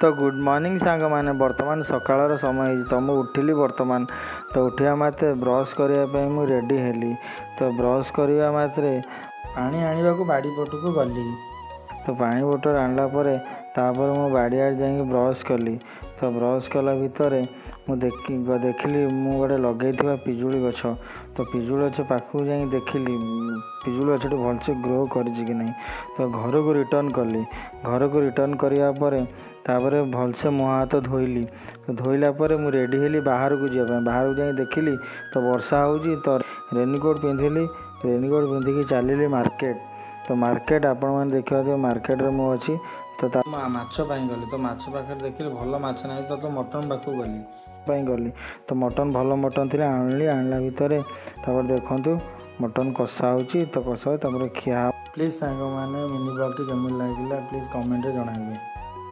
तो good morning सांग मैंने बर्तमान सकाळ समय तो मुझे उठिली बर्तमान तो उठा मात्रे ब्रश करने मुझे रेडी हेली तो ब्रश करने मात्रे पानी आने को बाड़ी पटू गली तो पानी बोतल आणला तापर मो बाड़ियाड़ जा ब्रश कली तो ब्रश कला भितर देखिली मु गोटे लगे पिजुली गछ तो पिजुली गछ पाखक जा देखिली पिजुली गछ भलसे ग्रो कर तो घर को रिटर्न कली घर को रिटर्न करापर तापर भलसे मुँह हाथ धोइली तो धोइला मुझे रेडी हेली बाहर को जाए बाहर को जा देखिली तो वर्षा होउची तो रेनकोट पिंधिली रेनकोट पिंधिकी चलिली मार्केट तो मार्केट आपण मैंने देखा मार्केट रे मु अच्छी तो माछ गली तो माछ पाखे देखिली भल माछ ना तो मटन पाखक गली तो मटन भल मटन थी आणली आणला भितर देखु मटन कषा होची तो कषा खिया प्लीज सांग मैंने मिनी ब्लॉग टी केमी लगे प्लीज कमेंट रे जणाइबे।